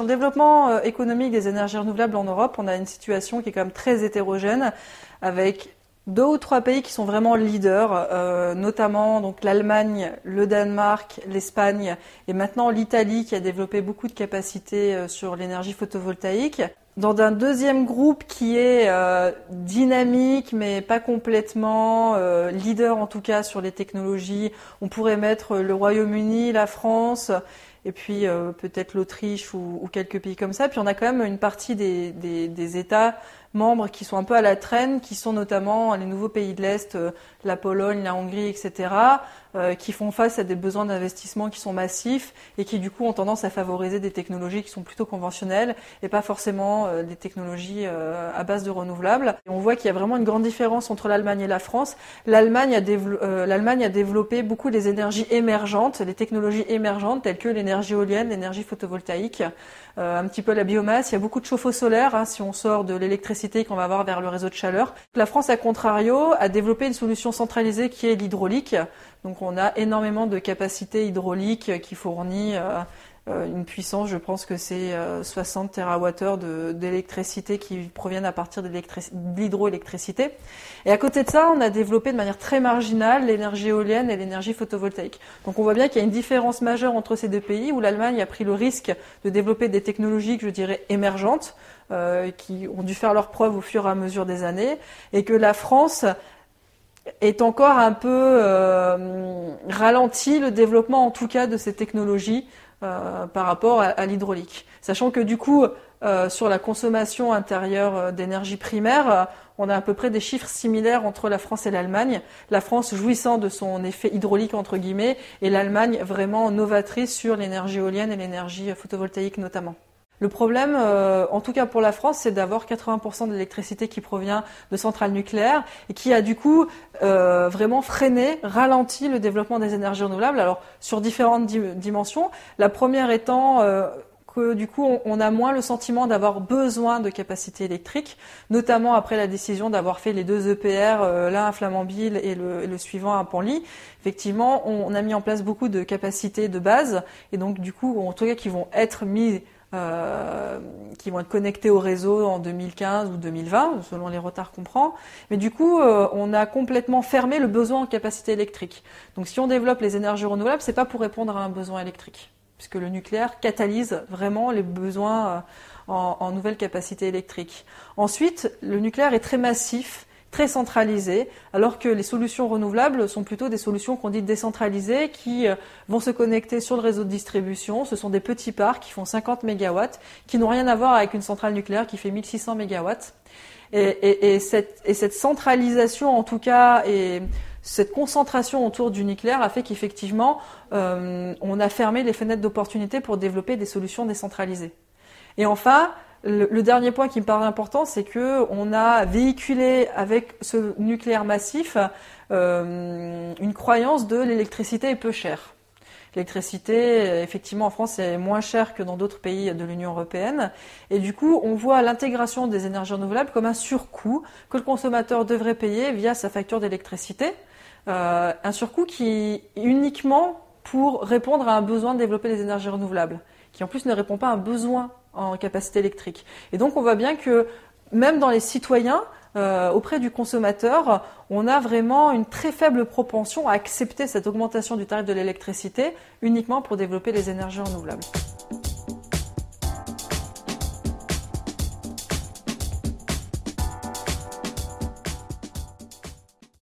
Sur le développement économique des énergies renouvelables en Europe, on a une situation qui est quand même très hétérogène, avec 2 ou 3 pays qui sont vraiment leaders, notamment donc l'Allemagne, le Danemark, l'Espagne et maintenant l'Italie qui a développé beaucoup de capacités sur l'énergie photovoltaïque. Dans un deuxième groupe qui est dynamique mais pas complètement leader en tout cas sur les technologies, on pourrait mettre le Royaume-Uni, la France et puis peut-être l'Autriche ou quelques pays comme ça. Puis on a quand même une partie des États membres qui sont un peu à la traîne, qui sont notamment les nouveaux pays de l'Est, la Pologne, la Hongrie, etc., qui font face à des besoins d'investissement qui sont massifs et qui du coup ont tendance à favoriser des technologies qui sont plutôt conventionnelles et pas forcément des technologies à base de renouvelables. Et on voit qu'il y a vraiment une grande différence entre l'Allemagne et la France. L'Allemagne a développé beaucoup des énergies émergentes, les technologies émergentes telles que l'énergie éolienne, l'énergie photovoltaïque, un petit peu la biomasse. Il y a beaucoup de chauffe-eau solaire si on sort de l'électricité qu'on va avoir vers le réseau de chaleur. La France, à contrario, a développé une solution centralisée qui est l'hydraulique. Donc on a énormément de capacités hydrauliques qui fournit une puissance, je pense que c'est 60 TWh d'électricité qui proviennent à partir de l'hydroélectricité. Et à côté de ça, on a développé de manière très marginale l'énergie éolienne et l'énergie photovoltaïque. Donc on voit bien qu'il y a une différence majeure entre ces 2 pays où l'Allemagne a pris le risque de développer des technologies que je dirais émergentes, qui ont dû faire leurs preuves au fur et à mesure des années, et que la France est encore un peu ralenti le développement en tout cas de ces technologies par rapport à l'hydraulique. Sachant que du coup, sur la consommation intérieure d'énergie primaire, on a à peu près des chiffres similaires entre la France et l'Allemagne. La France jouissant de son effet hydraulique entre guillemets et l'Allemagne vraiment novatrice sur l'énergie éolienne et l'énergie photovoltaïque notamment. Le problème, en tout cas pour la France, c'est d'avoir 80% de l'électricité qui provient de centrales nucléaires et qui a du coup vraiment freiné, ralenti le développement des énergies renouvelables. Alors sur différentes dimensions. La première étant que du coup on a moins le sentiment d'avoir besoin de capacité électrique, notamment après la décision d'avoir fait les 2 EPR, l'un à Flamanville et le suivant à Penly. Effectivement, on a mis en place beaucoup de capacités de base et donc du coup, en tout cas, qui vont être connectés au réseau en 2015 ou 2020, selon les retards qu'on prend. Mais du coup, on a complètement fermé le besoin en capacité électrique. Donc si on développe les énergies renouvelables, c'est pas pour répondre à un besoin électrique, puisque le nucléaire catalyse vraiment les besoins en nouvelles capacités électriques. Ensuite, le nucléaire est très massif, très centralisé, alors que les solutions renouvelables sont plutôt des solutions qu'on dit décentralisées, qui vont se connecter sur le réseau de distribution. Ce sont des petits parcs qui font 50 MW, qui n'ont rien à voir avec une centrale nucléaire qui fait 1600 MW. Et cette centralisation, en tout cas, et cette concentration autour du nucléaire a fait qu'effectivement, on a fermé les fenêtres d'opportunité pour développer des solutions décentralisées. Et enfin, le dernier point qui me paraît important, c'est que on a véhiculé avec ce nucléaire massif une croyance de l'électricité est peu chère. L'électricité, effectivement, en France, est moins chère que dans d'autres pays de l'Union européenne. Et du coup, on voit l'intégration des énergies renouvelables comme un surcoût que le consommateur devrait payer via sa facture d'électricité. Un surcoût qui uniquement pour répondre à un besoin de développer les énergies renouvelables, qui en plus ne répond pas à un besoin en capacité électrique. Et donc on voit bien que même dans les citoyens, auprès du consommateur, on a vraiment une très faible propension à accepter cette augmentation du tarif de l'électricité uniquement pour développer les énergies renouvelables.